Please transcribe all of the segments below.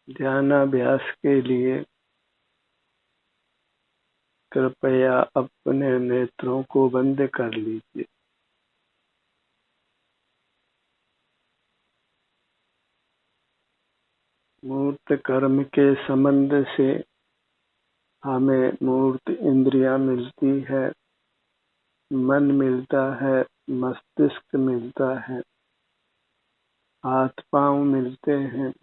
ध्यानाभ्यास के लिए कृपया अपने नेत्रों को बंद कर लीजिए। मूर्त कर्म के संबंध से हमें मूर्त इंद्रियां मिलती है, मन मिलता है, मस्तिष्क मिलता है, हाथ पांव मिलते हैं,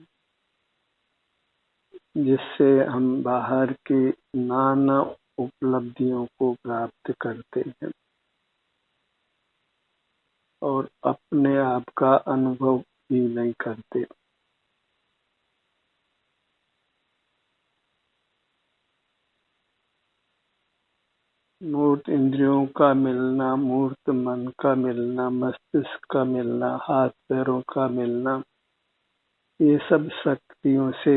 जिससे हम बाहर की नाना उपलब्धियों को प्राप्त करते हैं और अपने आप का अनुभव भी नहीं करते। मूर्त इंद्रियों का मिलना, मूर्त मन का मिलना, मस्तिष्क का मिलना, हाथ पैरों का मिलना, ये सब शक्तियों से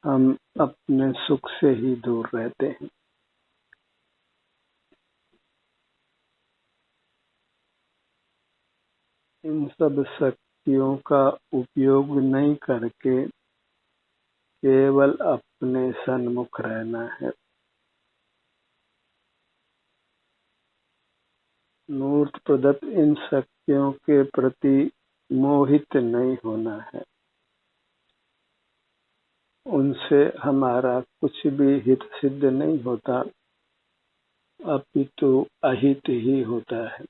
हम अपने सुख से ही दूर रहते हैं। इन सब शक्तियों का उपयोग नहीं करके केवल अपने सन्मुख रहना है। मूर्त प्रदत्त इन शक्तियों के प्रति मोहित नहीं होना है। उनसे हमारा कुछ भी हित सिद्ध नहीं होता, अपितु अहित ही होता है।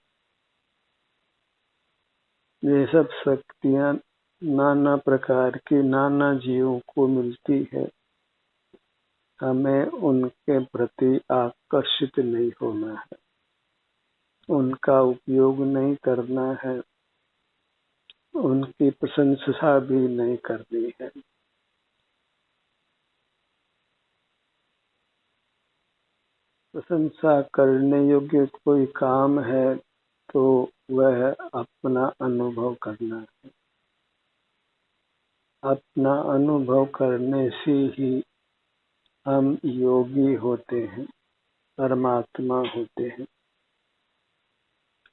ये सब शक्तियां नाना प्रकार की नाना जीवों को मिलती है। हमें उनके प्रति आकर्षित नहीं होना है, उनका उपयोग नहीं करना है, उनकी प्रशंसा भी नहीं करनी है। प्रशंसा करने योग्य कोई काम है तो वह अपना अनुभव करना है। अपना अनुभव करने से ही हम योगी होते हैं, परमात्मा होते हैं।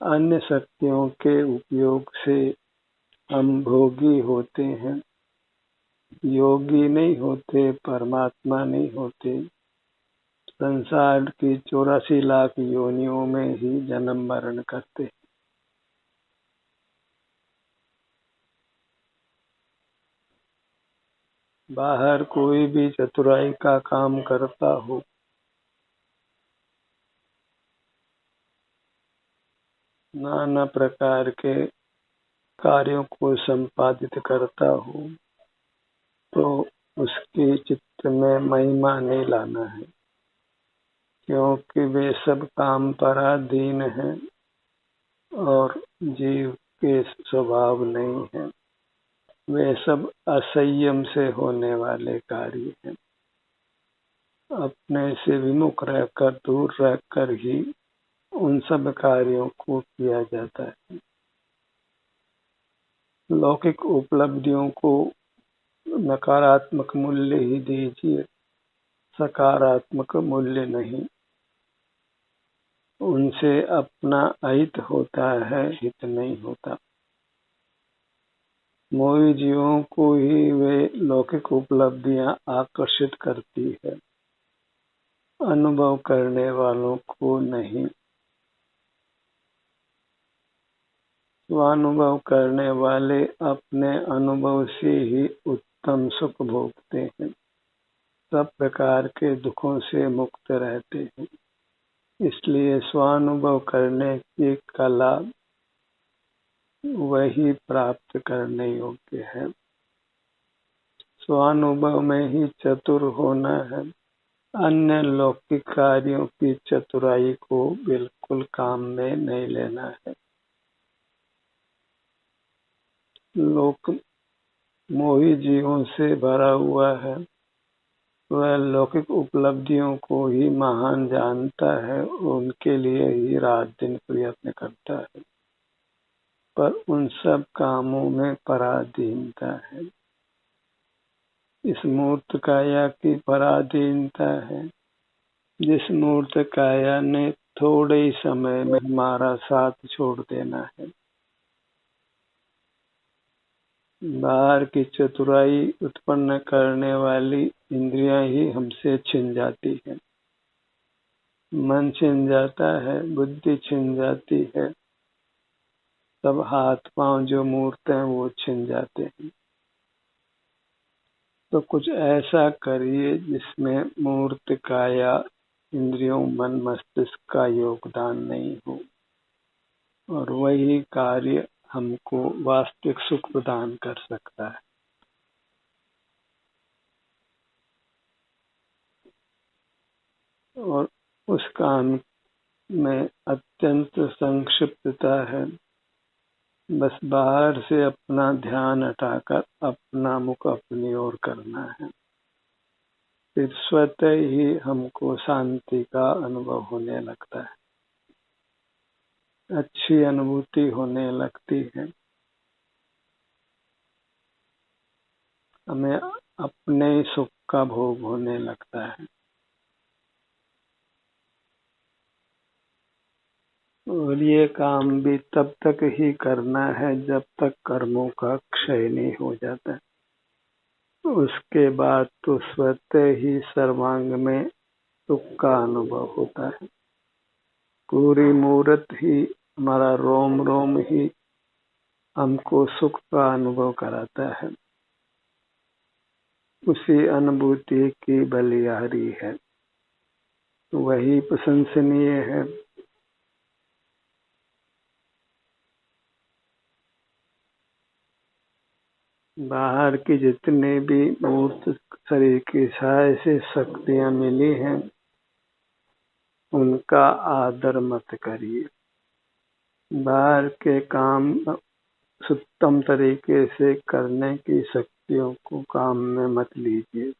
अन्य शक्तियों के उपयोग से हम भोगी होते हैं, योगी नहीं होते, परमात्मा नहीं होते। संसार की 84 लाख योनियों में ही जन्म मरण करते हैं। बाहर कोई भी चतुराई का काम करता हो, नाना प्रकार के कार्यों को संपादित करता हो, तो उसके चित्त में महिमा नहीं लाना है, क्योंकि वे सब काम पराधीन हैं और जीव के स्वभाव नहीं है। वे सब असंयम से होने वाले कार्य हैं। अपने से विमुख रहकर, दूर रहकर ही उन सब कार्यों को किया जाता है। लौकिक उपलब्धियों को नकारात्मक मूल्य ही दीजिए, सकारात्मक मूल्य नहीं। उनसे अपना अहित होता है, हित नहीं होता। मोही जीवों को ही वे लौकिक उपलब्धियां आकर्षित करती है, अनुभव करने वालों को नहीं। स्वानुभव करने वाले अपने अनुभव से ही उत्तम सुख भोगते हैं, सब प्रकार के दुखों से मुक्त रहते हैं। इसलिए स्वानुभव करने की कला वही प्राप्त करने योग्य है। स्वानुभव में ही चतुर होना है। अन्य लौकिक कार्यों की चतुराई को बिल्कुल काम में नहीं लेना है। लोक मोही जीवों से भरा हुआ है, वह लौकिक उपलब्धियों को ही महान जानता है, उनके लिए ही रात दिन प्रयत्न करता है, पर उन सब कामों में पराधीनता है। इस मूर्त काया की पराधीनता है। जिस मूर्त काया ने थोड़े ही समय में हमारा साथ छोड़ देना है, बाहर की चतुराई उत्पन्न करने वाली इंद्रियां ही हमसे छिन जाती है। मन छिन जाता है, बुद्धि छिन जाती है, सब हाथ पांव जो मूर्त हैं वो छिन जाते हैं। तो कुछ ऐसा करिए जिसमें मूर्त काया, इंद्रियों, मन, मस्तिष्क का योगदान नहीं हो, और वही कार्य हमको वास्तविक सुख प्रदान कर सकता है। और उस काम में अत्यंत संक्षिप्तता है। बस बाहर से अपना ध्यान हटाकर अपना मुख अपनी ओर करना है, फिर स्वतः ही हमको शांति का अनुभव होने लगता है, अच्छी अनुभूति होने लगती है। हमें अपने सुख का भोग होने लगता है। और ये काम भी तब तक ही करना है जब तक कर्मों का क्षय नहीं हो जाता। उसके बाद तो स्वतः ही सर्वांग में सुख का अनुभव होता है। पूरी मूर्त ही, हमारा रोम रोम ही हमको सुख का अनुभव कराता है। उसी अनुभूति की बलिहारी है, वही प्रशंसनीय है। बाहर की जितने भी मूर्त शरीर की सहाय से शक्तियां मिली हैं, उनका आदर मत करिए। बाहर के काम उत्तम तरीके से करने की शक्तियों को काम में मत लीजिए।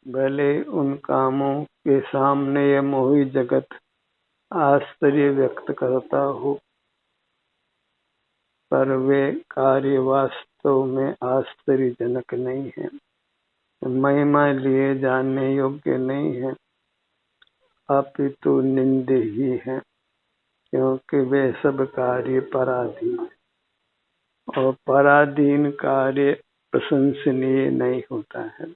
भले उन कामों के सामने यह मोही जगत आश्चर्य व्यक्त करता हो, पर वे कार्य वास्तव में आश्चर्यजनक नहीं है, महिमा लिए जाने योग्य नहीं है, अपितु निंदे ही है, क्योंकि वे सब कार्य पराधीन है, और पराधीन कार्य प्रशंसनीय नहीं होता है।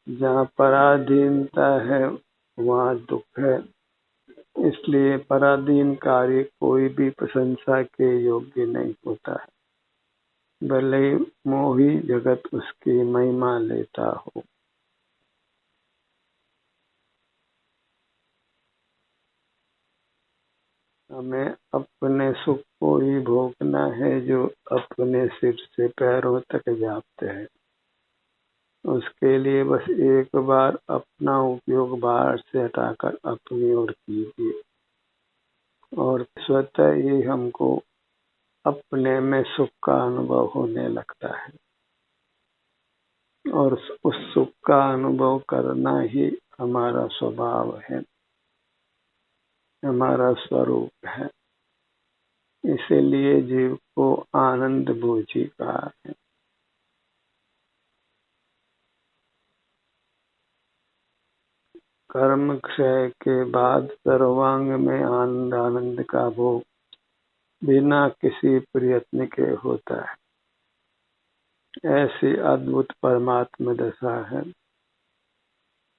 जहाँ पराधीनता है वहाँ दुख है, इसलिए पराधीन कार्य कोई भी प्रशंसा के योग्य नहीं होता है, भले ही मोही जगत उसकी महिमा लेता हो। हमें अपने सुख को ही भोगना है जो अपने सिर से पैरों तक व्याप्त है। उसके लिए बस एक बार अपना उपयोग बाहर से हटाकर अपनी ओर कीजिए, और स्वतः ही हमको अपने में सुख का अनुभव होने लगता है, और उस सुख का अनुभव करना ही हमारा स्वभाव है, हमारा स्वरूप है। इसीलिए जीव को आनंद बूझी कहा है। कर्म क्षय के बाद सर्वांग में आनंद का भोग बिना किसी प्रयत्न के होता है। ऐसी अद्भुत परमात्मा दशा है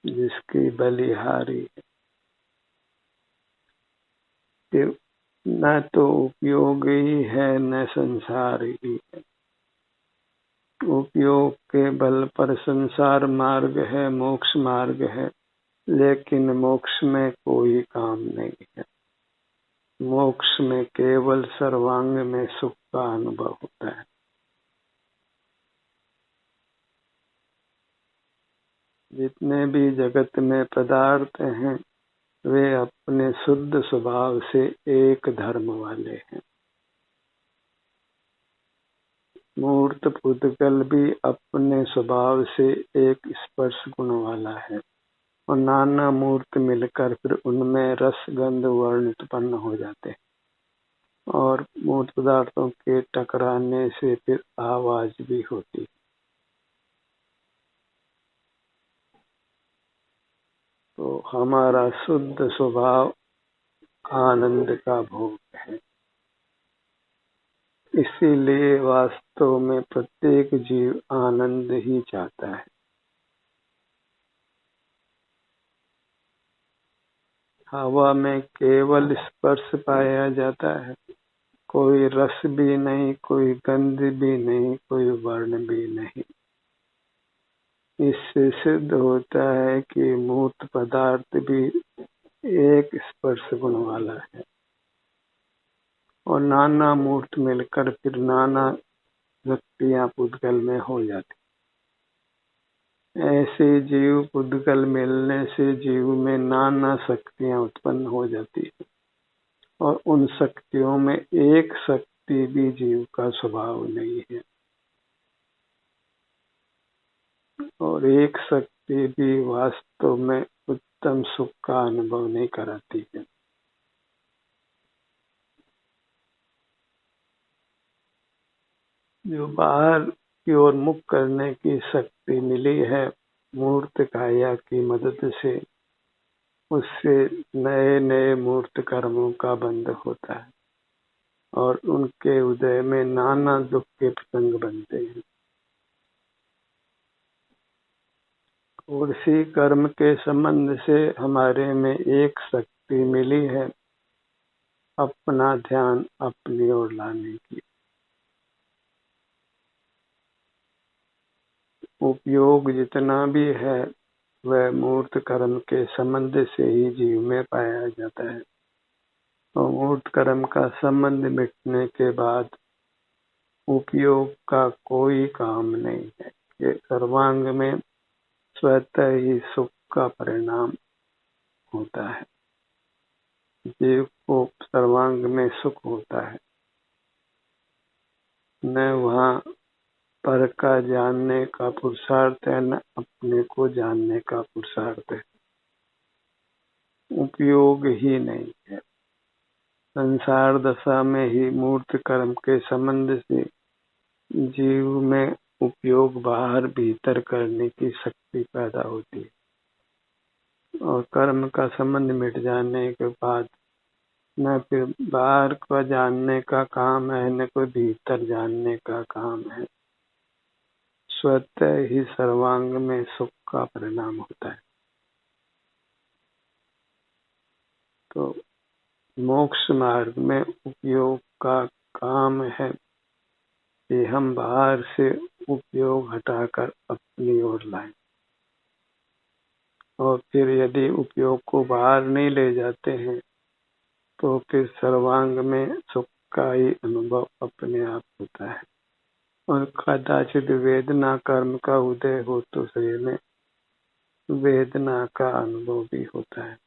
जिसकी बलिहारी है, न तो उपयोग ही है न संसार ही है। उपयोग के बल पर संसार मार्ग है, मोक्ष मार्ग है, लेकिन मोक्ष में कोई काम नहीं है। मोक्ष में केवल सर्वांग में सुख का अनुभव होता है। जितने भी जगत में पदार्थ हैं, वे अपने शुद्ध स्वभाव से एक धर्म वाले हैं। मूर्त पुद्गल भी अपने स्वभाव से एक स्पर्श गुण वाला है, और नाना मूर्त मिलकर फिर उनमें रस गंध वर्ण उत्पन्न हो जाते हैं, और मूर्त पदार्थों के टकराने से फिर आवाज भी होती है। तो हमारा शुद्ध स्वभाव आनंद का भोग है। इसीलिए वास्तव में प्रत्येक जीव आनंद ही चाहता है। हवा में केवल स्पर्श पाया जाता है, कोई रस भी नहीं, कोई गंध भी नहीं, कोई वर्ण भी नहीं। इससे सिद्ध होता है कि मूर्त पदार्थ भी एक स्पर्श गुण वाला है और नाना मूर्त मिलकर फिर नाना शक्तियां पुद्गल में हो जाती। ऐसे जीव पुद्गल मिलने से जीव में नाना शक्तियां उत्पन्न हो जाती है और उन शक्तियों में एक शक्ति भी जीव का स्वभाव नहीं है और एक शक्ति भी वास्तव में उत्तम सुख का अनुभव नहीं कराती है। जो बाहर की ओर मुख करने की शक्ति मिली है मूर्त काया की मदद से, उससे नए नए मूर्त कर्मों का बंध होता है और उनके उदय में नाना दुख के प्रसंग बनते हैं। और इसी कर्म के संबंध से हमारे में एक शक्ति मिली है अपना ध्यान अपनी ओर लाने की। उपयोग जितना भी है वह मूर्त कर्म के संबंध से ही जीव में पाया जाता है और मूर्त कर्म का संबंध मिटने के बाद उपयोग का कोई काम नहीं है। ये सर्वांग में स्वतः ही सुख का परिणाम होता है। जीव को सर्वांग में सुख होता है, न वहाँ पर का जानने का पुरुषार्थ है न अपने को जानने का पुरुषार्थ है। उपयोग ही नहीं है। संसार दशा में ही मूर्त कर्म के संबंध से जीव में उपयोग बाहर भीतर करने की शक्ति पैदा होती है और कर्म का संबंध मिट जाने के बाद न फिर बाहर का जानने का काम है न कोई भीतर जानने का काम है। स्वतः ही सर्वांग में सुख का परिणाम होता है। तो मोक्ष मार्ग में उपयोग का काम है कि हम बाहर से उपयोग हटाकर अपनी ओर लाएं और फिर यदि उपयोग को बाहर नहीं ले जाते हैं तो फिर सर्वांग में सुख का ही अनुभव अपने आप होता है और कदाचित वेदना कर्म का उदय हो तो शरीर में वेदना का अनुभव भी होता है।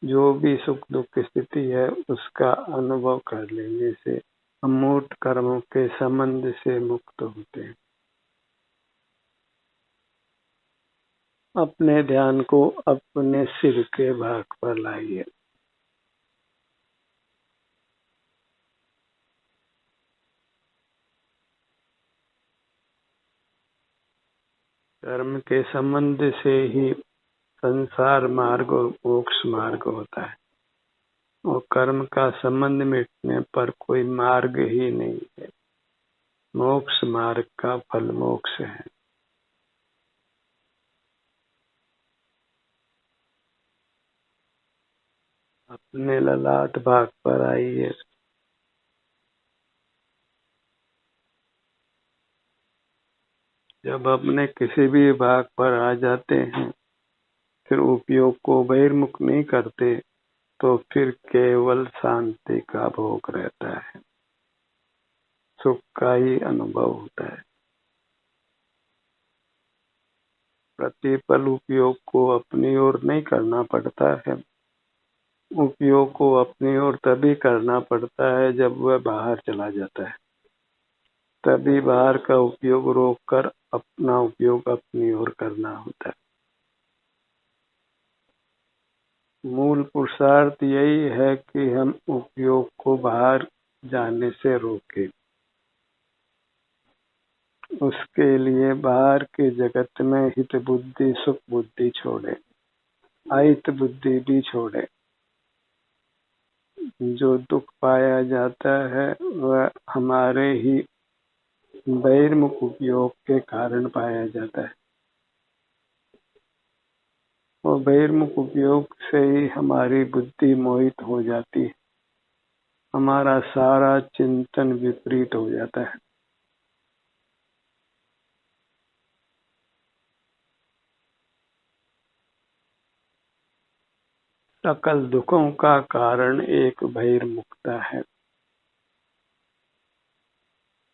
जो भी सुख दुख की स्थिति है उसका अनुभव कर लेने से हम मूर्त कर्मों के संबंध से मुक्त होते हैं। अपने ध्यान को अपने सिर के भाग पर लाइए। कर्म के संबंध से ही संसार मार्ग और मोक्ष मार्ग होता है और कर्म का संबंध मिटने पर कोई मार्ग ही नहीं है। मोक्ष मार्ग का फल मोक्ष है। अपने ललाट भाग पर आइए। जब अपने किसी भी भाग पर आ जाते हैं फिर उपयोग को बहिर्मुख नहीं करते तो फिर केवल शांति का भोग रहता है, सुख का ही अनुभव होता है। प्रतिपल उपयोग को अपनी ओर नहीं करना पड़ता है। उपयोग को अपनी ओर तभी करना पड़ता है जब वह बाहर चला जाता है, तभी बाहर का उपयोग रोककर अपना उपयोग अपनी ओर करना होता है। मूल पुरुषार्थ यही है कि हम उपयोग को बाहर जाने से रोकें। उसके लिए बाहर के जगत में हित बुद्धि सुख बुद्धि छोड़े, अहित बुद्धि भी छोड़े। जो दुख पाया जाता है वह हमारे ही बहिर्मुख उपयोग के कारण पाया जाता है, और बहिर्मुख उपयोग से ही हमारी बुद्धि मोहित हो जाती है, हमारा सारा चिंतन विपरीत हो जाता है। सकल दुखों का कारण एक बहिर्मुखता है,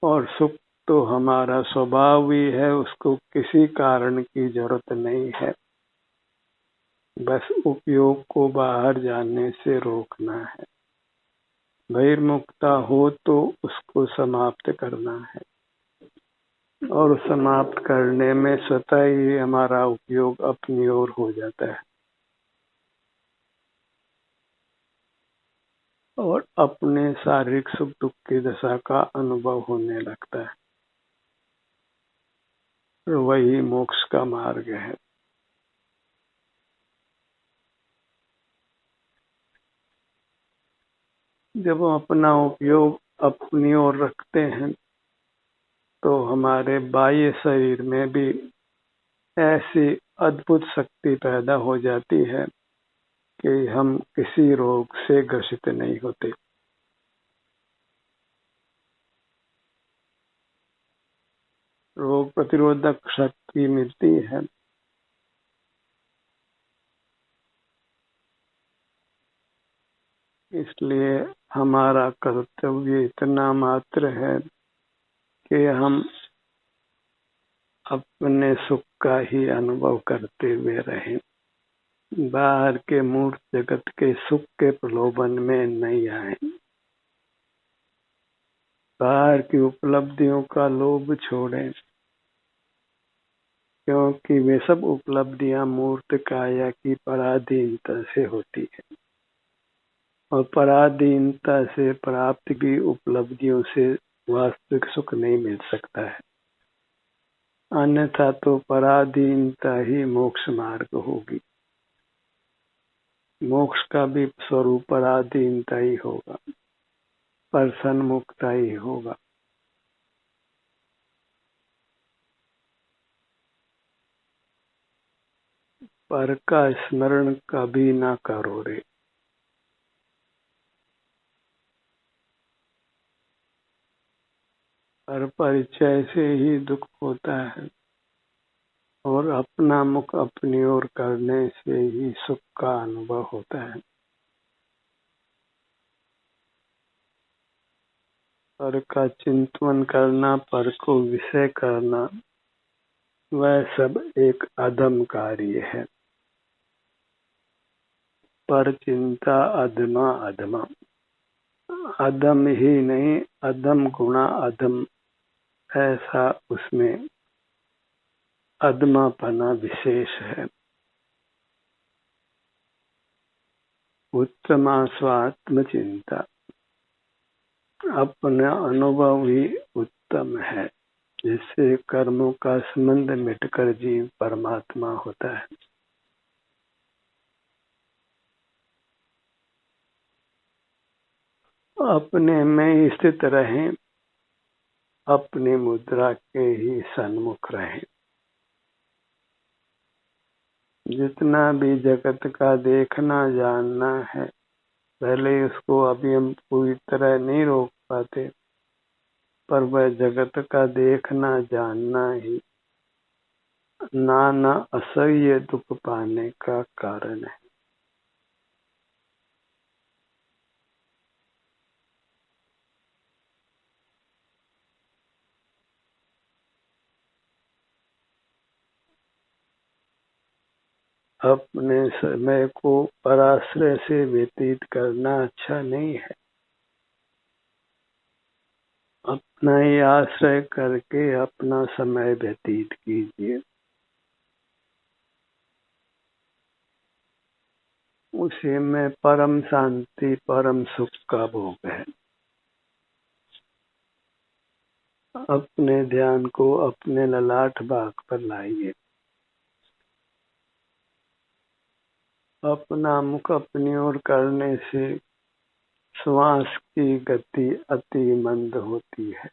और सुख तो हमारा स्वभाव ही है, उसको किसी कारण की जरूरत नहीं है, बस उपयोग को बाहर जाने से रोकना है। बहिर्मुखता हो तो उसको समाप्त करना है, और समाप्त करने में स्वतः ही हमारा उपयोग अपनी ओर हो जाता है, और अपने शारीरिक सुख दुख की दशा का अनुभव होने लगता है, और वही मोक्ष का मार्ग है। जब हम अपना उपयोग अपनी ओर रखते हैं तो हमारे बाह्य शरीर में भी ऐसी अद्भुत शक्ति पैदा हो जाती है कि हम किसी रोग से ग्रसित नहीं होते। रोग प्रतिरोधक शक्ति मिलती है, इसलिए हमारा कर्तव्य इतना मात्र है कि हम अपने सुख का ही अनुभव करते हुए रहें, बाहर के मूर्त जगत के सुख के प्रलोभन में नहीं आए, बाहर की उपलब्धियों का लोभ छोड़ें, क्योंकि वे सब उपलब्धियां मूर्त काया की पराधीनता से होती है, और पराधीनता से प्राप्त भी उपलब्धियों से वास्तविक सुख नहीं मिल सकता है, अन्यथा तो पराधीनता ही मोक्ष मार्ग होगी। मोक्ष का भी स्वरूप पराधीनता ही होगा, परसन्मुखता ही होगा। पर का स्मरण कभी ना करो रे। पर परिचय से ही दुख होता है, और अपना मुख अपनी ओर करने से ही सुख का अनुभव होता है। पर का चिंतन करना, पर को विषय करना, वह सब एक अधम कार्य है। पर चिंता अधमा अधमा, अधम ही नहीं अधम गुणा अधम, ऐसा उसमें अधमापना विशेष है। उत्तमा स्वात्म चिंता, अपना अनुभव ही उत्तम है, जिससे कर्मों का संबंध मिटकर जीव परमात्मा होता है। अपने में स्थित रहें, अपनी मुद्रा के ही सन्मुख रहें। जितना भी जगत का देखना जानना है, पहले उसको अभी हम पूरी तरह नहीं रोक पाते, पर वह जगत का देखना जानना ही नाना असह्य दुख पाने का कारण है। अपने समय को पराश्रय से व्यतीत करना अच्छा नहीं है। अपना ही आश्रय करके अपना समय व्यतीत कीजिए, उसी में परम शांति परम सुख का भोग है। अपने ध्यान को अपने ललाट बाग पर लाइए, अपना मुख अपनी ओर करने से श्वास की गति अति मंद होती है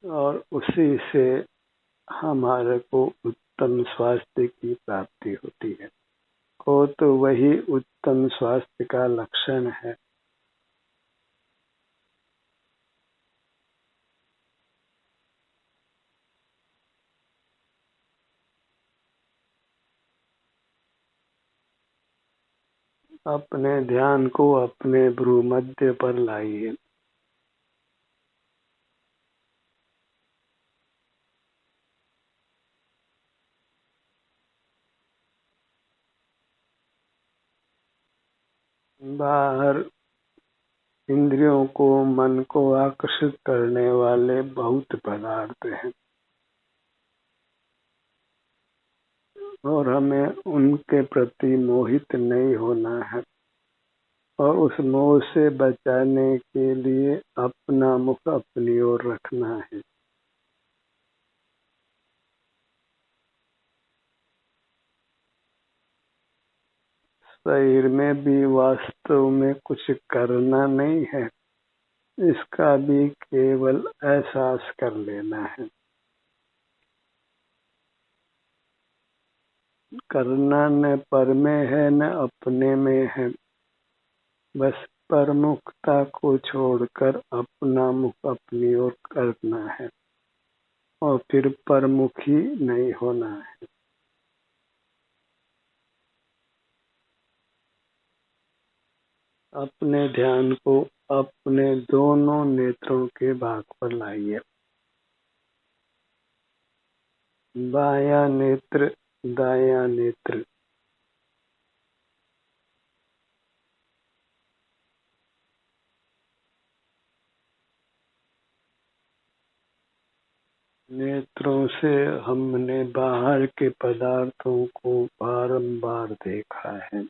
और उसी से हमारे को उत्तम स्वास्थ्य की प्राप्ति होती है। को तो वही उत्तम स्वास्थ्य का लक्षण है। अपने ध्यान को अपने भ्रूमध्य पर लाइए। बाहर इंद्रियों को, मन को आकर्षित करने वाले बहुत पदार्थ हैं और हमें उनके प्रति मोहित नहीं होना है और उस मोह से बचाने के लिए अपना मुख अपनी ओर रखना है। शरीर में भी वास्तव में कुछ करना नहीं है, इसका भी केवल एहसास कर लेना है। करना न पर में है न अपने में है, बस परमुखता को छोड़कर अपना मुख अपनी ओर करना है और फिर परमुखी नहीं होना है। अपने ध्यान को अपने दोनों नेत्रों के भाग पर लाइए। बायां नेत्र, दायां नेत्र। नेत्रों से हमने बाहर के पदार्थों को बारंबार देखा है।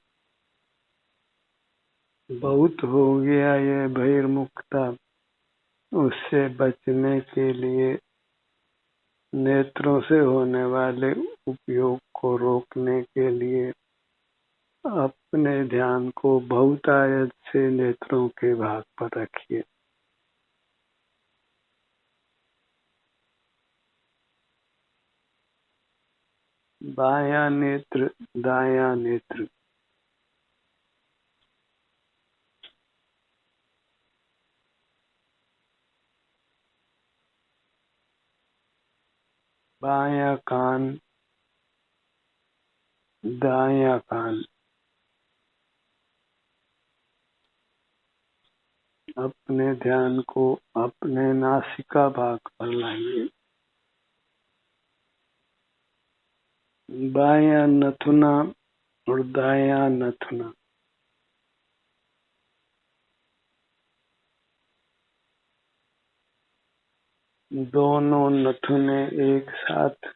बहुत हो गया ये बहिर्मुखता। उससे बचने के लिए नेत्रों से होने वाले उपयोग को रोकने के लिए अपने ध्यान को बहुतायत से नेत्रों के भाग पर रखिए। बायां नेत्र, दायां नेत्र। बायां कान, दायां कान। अपने ध्यान को अपने नासिका भाग पर लाइए। बायां नथुना और दायां नथुना। दोनों नथुने एक साथ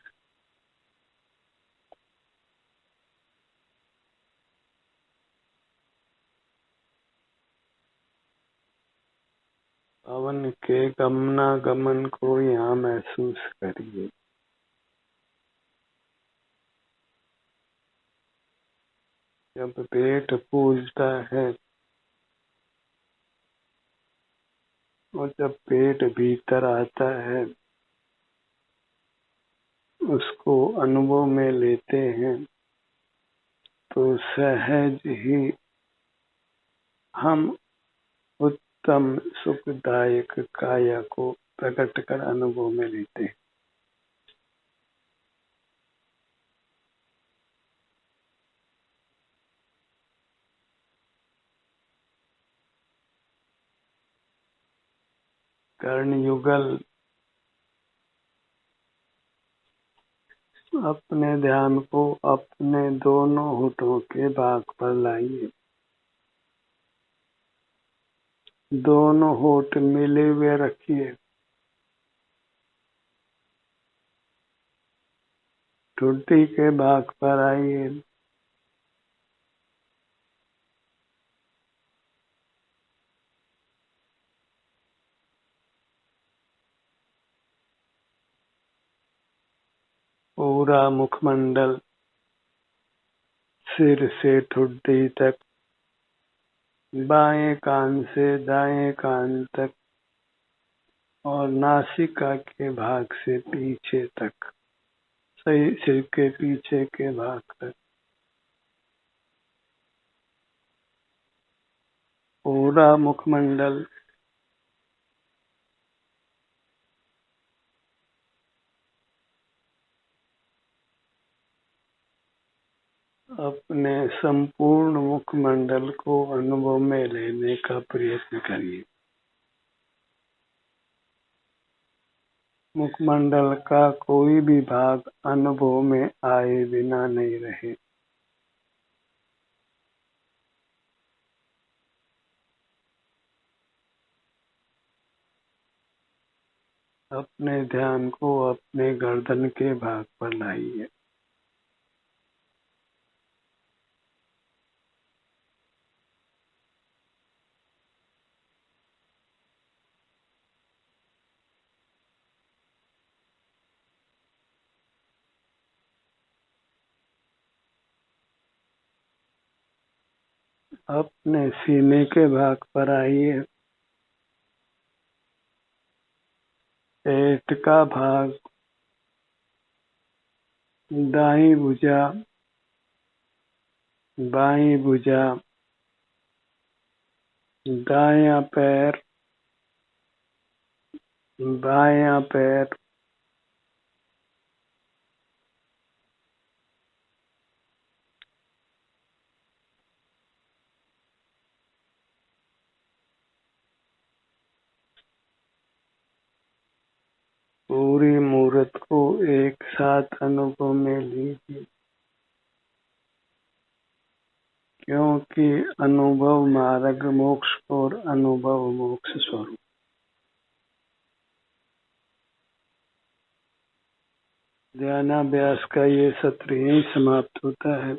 पवन के गमनागमन को यहाँ महसूस करिए। जब पेट फूलता है और जब पेट भीतर आता है, उसको अनुभव में लेते हैं तो सहज ही हम उत्तम सुखदायक काया को प्रकट कर अनुभव में लेते हैं। कर्णयुगल। अपने ध्यान को अपने दोनों होठों के भाग पर लाइए। दोनों होठ मिले हुए रखिए। ठुड्डी के भाग पर आइए। पूरा मुखमंडल सिर से ठुड्डी तक, बाएं कान से दाएं कान तक और नासिका के भाग से पीछे तक, सही सिर के पीछे के भाग तक पूरा मुखमंडल अपने संपूर्ण मुखमंडल को अनुभव में लेने का प्रयत्न करिए। मुखमंडल का कोई भी भाग अनुभव में आए बिना नहीं रहे। अपने ध्यान को अपने गर्दन के भाग पर लाइए। अपने सीने के भाग पर आइए। पेट का भाग, दाईं भुजा, बाईं भुजा, दायां पैर, बायां पैर, पूरी मूर्त को एक साथ अनुभव में लीजिए, क्योंकि अनुभव मार्ग मोक्ष और अनुभव मोक्ष स्वरूप। ध्यानाभ्यास का ये सत्र यहीं समाप्त होता है।